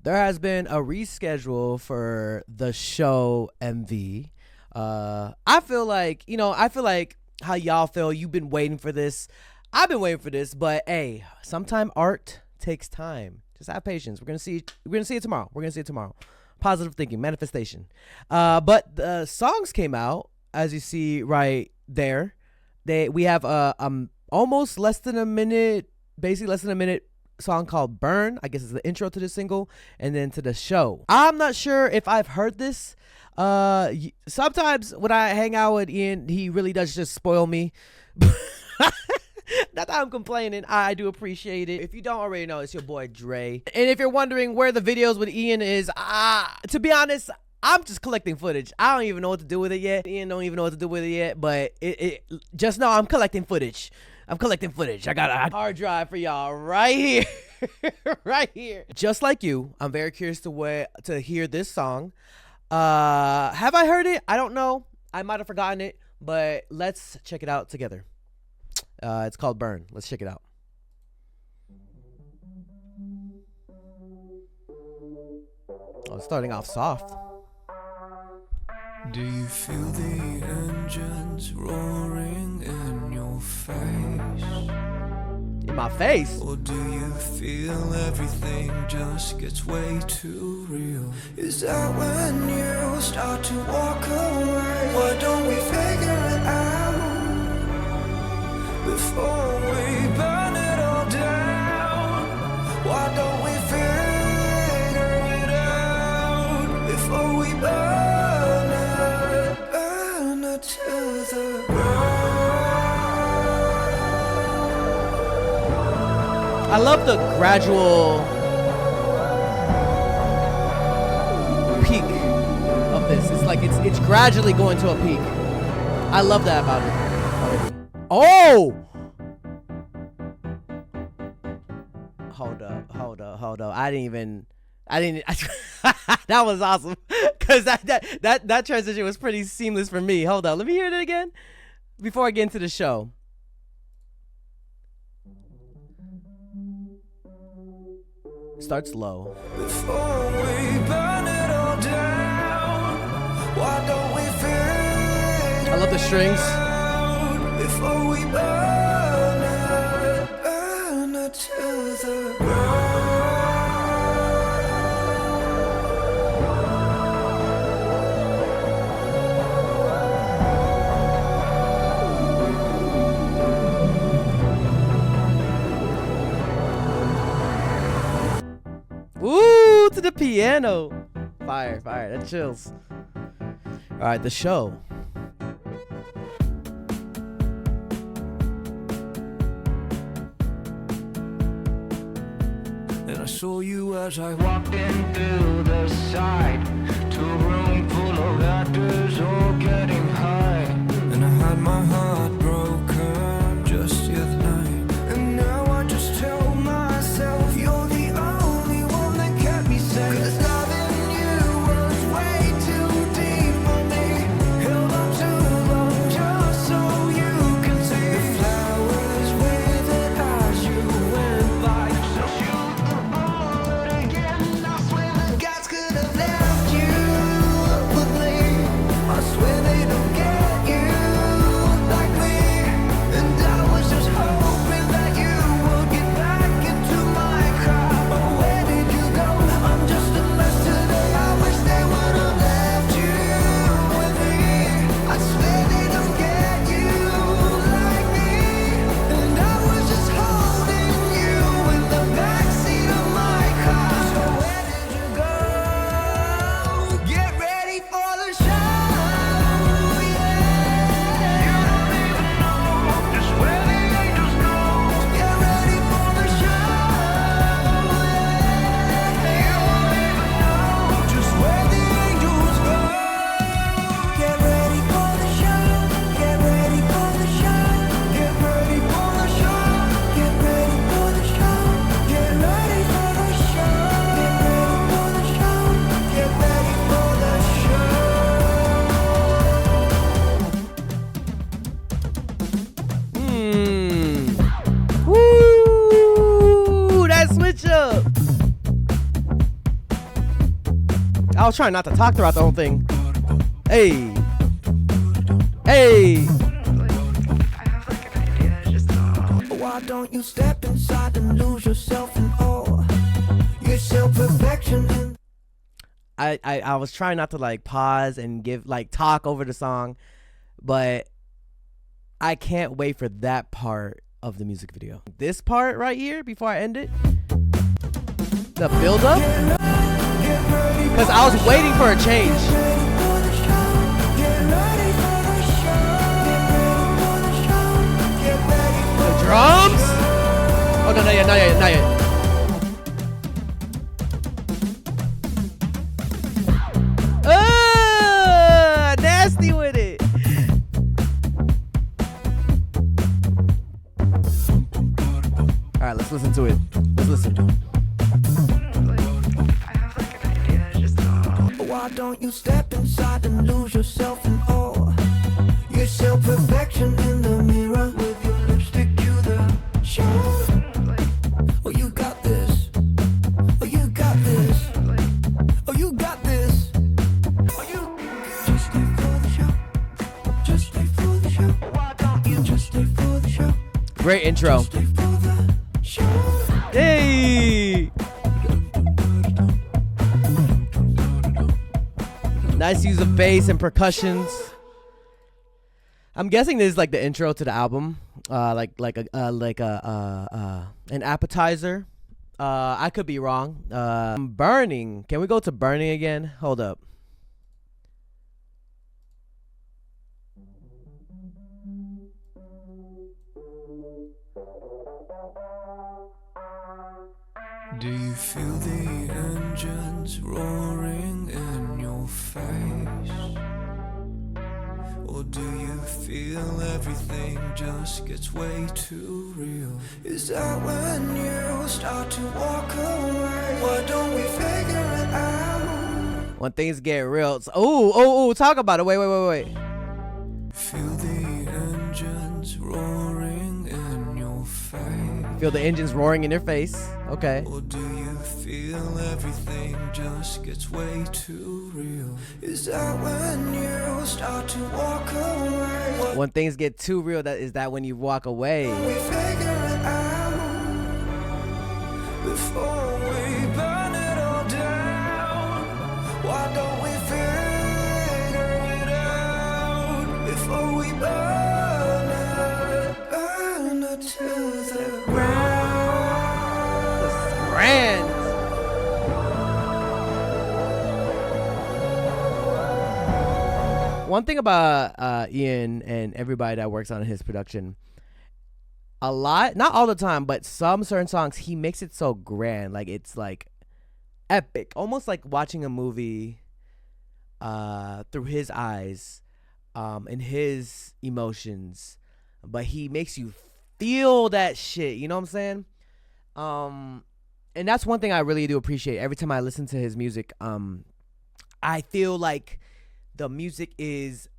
There has been a reschedule for the show MV. I feel like, how y'all feel. You've been waiting for this. I've been waiting for this, but hey, sometime art takes time. Just have patience. We're gonna see it tomorrow. Positive thinking, manifestation. But the songs came out, as you see right there. We have almost less than a minute song called Burn. I guess it's the intro to the single, and then to the show. I'm not sure if I've heard this. Sometimes when I hang out with Ian, he really does just spoil me. Not that I'm complaining, I do appreciate it. If you don't already know, it's your boy Dre. And if you're wondering where the videos with Ian is, to be honest, I'm just collecting footage. I don't even know what to do with it yet. Ian don't even know what to do with it yet, but just know I'm collecting footage. I got a hard drive for y'all right here. Right here. Just like you, I'm very curious to hear this song. Have I heard it? I don't know. I might have forgotten it, but let's check it out together. It's called Burn. Let's check it out. Oh, it's starting off soft. Do you feel the engines roaring in your face? In my face? Or do you feel everything just gets way too real? Is that when you start to walk away? Why don't we figure it out before we burn it all down? Why don't we figure it out before we burn it to the ground? I love the gradual peak of this. It's like it's gradually going to a peak. I love that about it. Oh! Hold up. I didn't that was awesome. Cause that transition was pretty seamless for me. Hold up. Let me hear it again before I get into the show. Starts low. Before we burn it all down, why don't we figure I love the strings. before we burn it to the ground? Ooh, to the piano. Fire, that chills. All right, the show. And I saw you as I walked in through the side to a room full of actors all getting high. And I had my heart broken just the other night. And now I just tell myself you're the only one that kept me safe. 'Cause loving you was way too deep for me. Held on too long just so you can see the flowers withered as you went by. So shoot the bullet again. I swear the gods could have left you with me. I swear they don't I was trying not to talk throughout the whole thing. Hey. Hey. Why don't you step inside and lose yourself in awe? Your self-perfection. I was trying not to like pause and give like talk over the song, but I can't wait for that part of the music video. This part right here before I end it, the build up, because I was waiting for a change. The drums. Oh no, not yet, not yet, not yet. Nasty with it. All right, let's listen to it. Let's listen. Why don't you step inside and lose yourself in awe? Your self-perfection in the mirror with your lipstick to the show. Oh, you got this. Oh, you got this. Oh, you got this. Oh, you just stay for the show. Just stay for the show. Why don't you just stay for the show? Great intro. Just stay for the show. Hey. Nice use of bass and percussions. I'm guessing this is like the intro to the album, like an appetizer. I could be wrong. Burning. Can we go to Burning again? Hold up. Do you feel the engines roaring in your face? Or do you feel everything just gets way too real? Is that when you start to walk away? Why don't we figure it out? When things get real. Oh, talk about it. Wait. Feel the engines roaring in your face. Feel the engines roaring in your face. Okay. Or do you feel everything just gets way too real? Is that when you start to walk away? When things get too real, is that when you walk away? We figure it out before we burn it all down. Why don't we figure it out before we burn it to the ground? Grand. One thing about Ian and everybody that works on his production, a lot, not all the time, but some certain songs, he makes it so grand. Like, it's like epic, almost like watching a movie through his eyes and his emotions, but he makes you feel that shit. You know what I'm saying? And that's one thing I really do appreciate. Every time I listen to his music, I feel like the music is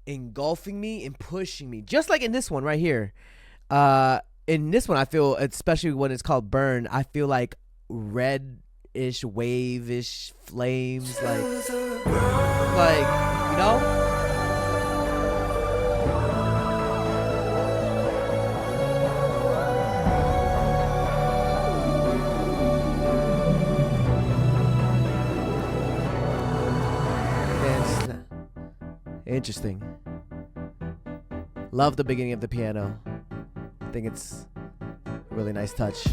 engulfing me and pushing me, just like in this one right here. In this one, I feel, especially when it's called Burn, I feel like red-ish, wave-ish flames, like you know? Interesting. Love the beginning of the piano. I think it's a really nice touch.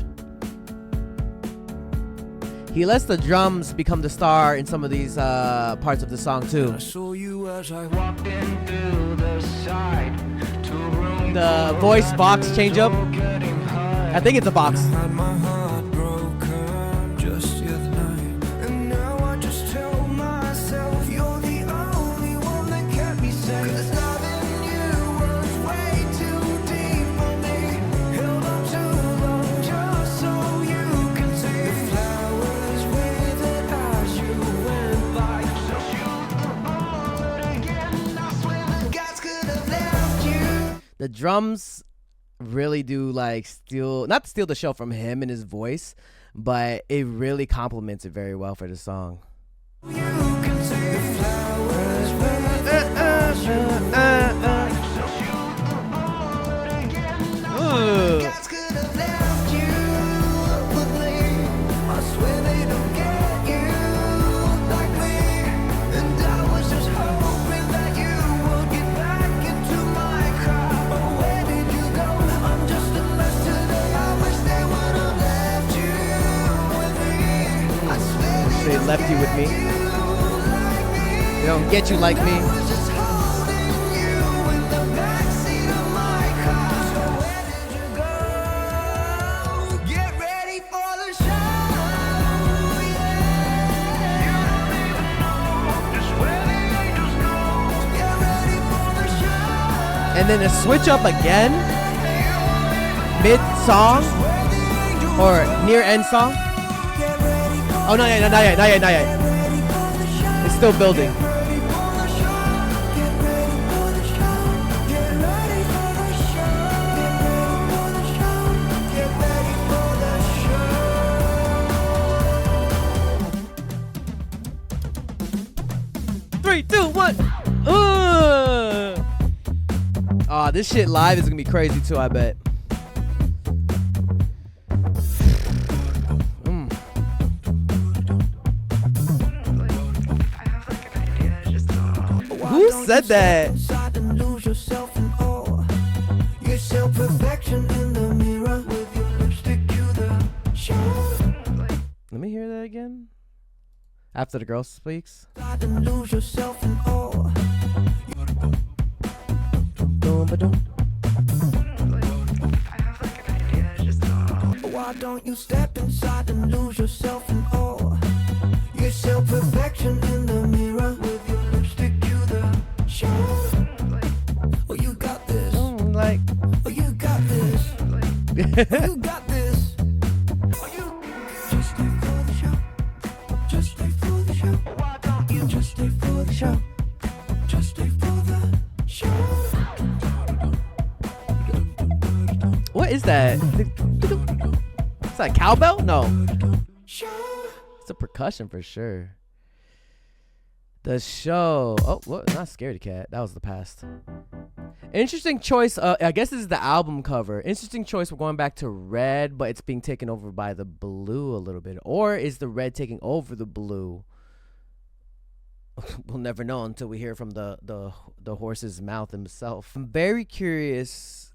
He lets the drums become the star in some of these parts of the song too. I saw you as I walked in through the side to a room. The voice box change up. I think it's a box. Had my heart broken just the other night, and now I just tell myself you're the only one that kept me safe. 'Cause loving you was way too deep for me. Held on too long just so you can see the flowers withered as you went by. So shoot the bullet again. I swear the gods could have left you. The drums really do like not steal the show from him and his voice, but it really complements it very well for the song. You can Guys could have left you with me. I swear they don't get you like me. And I was just hoping that you would get back into my car. But where did you go? I'm just a mess today. I wish they would have left you with me. I swear They left you with me. They don't get you like me. I was just holding you in the backseat of my car. So where did you go? Get ready for the show, yeah. You don't even know just where the angels go. Get ready for the show. And then to switch up again, mid-song or near-end song. Oh, not yet. It's still building. Three, two, one. Oh, this shit live is gonna be crazy too, I bet. Who said that? Let me hear that again. After the girl speaks. Why don't you step inside and lose yourself in awe? Your self-perfection in the mirror with your lipstick to the show. Oh, you got this. Like. Oh, you got this. Oh, you got this. Oh, you just stay for the show. Just stay for the show. Why don't you just stay for the show? Just stay for the show. What is that? Is that cowbell? No. It's a percussion for sure. The show. Oh, what? Not Scaredy Cat. That was the past. Interesting choice. I guess this is the album cover. Interesting choice. We're going back to red, but it's being taken over by the blue a little bit. Or is the red taking over the blue? We'll never know until we hear from the horse's mouth himself. I'm very curious.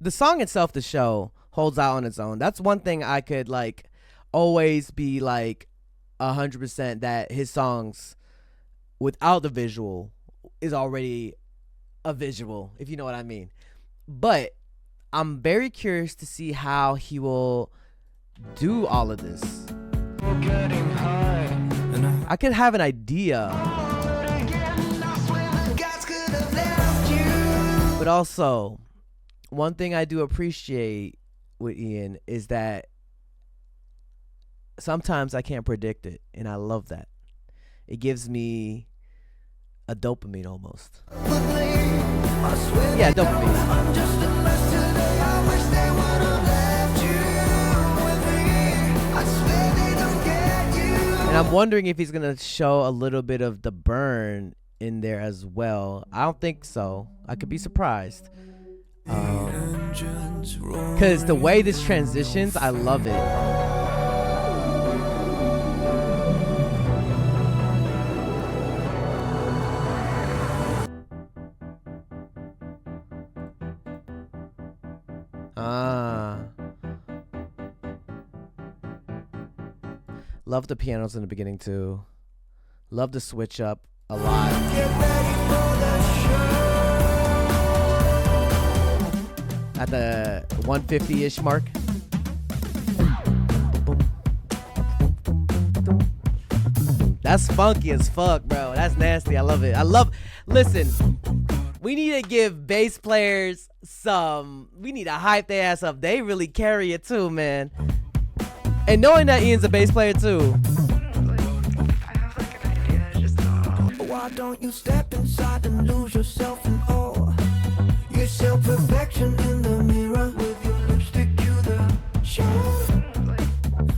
The song itself, the show, holds out on its own. That's one thing I could like always be like 100% that his songs without the visual is already a visual, if you know what I mean. But I'm very curious to see how he will do all of this. I could have an idea, but also one thing I do appreciate with Ian is that sometimes I can't predict it, and I love that. It gives me a dopamine almost. Yeah, dopamine. And I'm wondering if he's gonna show a little bit of the burn in there as well. I don't think so. I could be surprised. Because the way this transitions, I love it. Love the pianos in the beginning too. Love the switch up a lot. At the 150-ish mark. That's funky as fuck, bro. That's nasty. I love it. Listen, we need to give bass players we need to hype their ass up. They really carry it too, man. And knowing that Ian's a bass player too. Why don't you step inside and lose yourself in awe? Your self-perfection in the mirror with your lipstick to the show.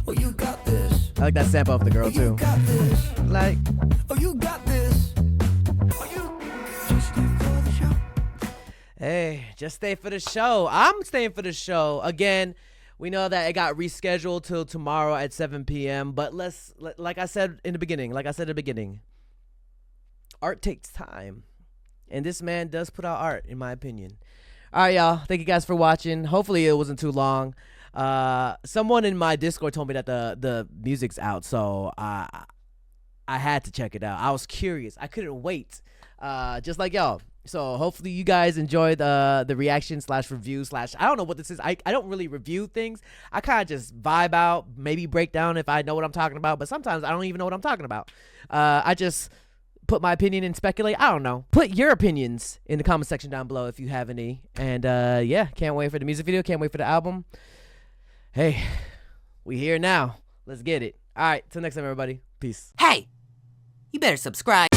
Oh, you got this. I like that sample of the girl oh, too. You got this. Like, oh, you got this. Hey, just stay for the show. I'm staying for the show. Again, we know that it got rescheduled till tomorrow at 7 p.m. But like I said in the beginning, art takes time. And this man does put out art, in my opinion. All right, y'all. Thank you guys for watching. Hopefully it wasn't too long. Someone in my Discord told me that the music's out, so I had to check it out. I was curious. I couldn't wait. Just like y'all. So hopefully you guys enjoyed the reaction / review / I don't know what this is. I don't really review things. I kind of just vibe out, maybe break down if I know what I'm talking about, but sometimes I don't even know what I'm talking about. I just put my opinion and speculate. I don't know. Put your opinions in the comment section down below if you have any. And yeah, can't wait for the music video. Can't wait for the album. Hey, we here now. Let's get it. All right, till next time, everybody. Peace. Hey, you better subscribe.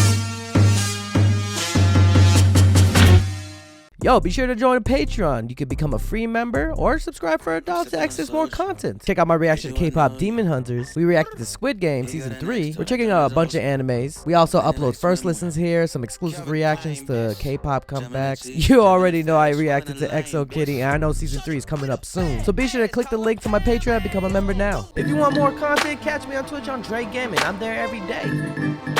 Yo, be sure to join Patreon. You can become a free member or subscribe for adults to access more content. Check out my reaction to K-pop Demon Hunters. We reacted to Squid Game Season 3. We're checking out a bunch of animes. We also upload first listens here, some exclusive reactions to K-pop comebacks. You already know I reacted to EXO Kitty, and I know Season 3 is coming up soon. So be sure to click the link to my Patreon and become a member now. If you want more content, catch me on Twitch on JREKML. I'm there every day.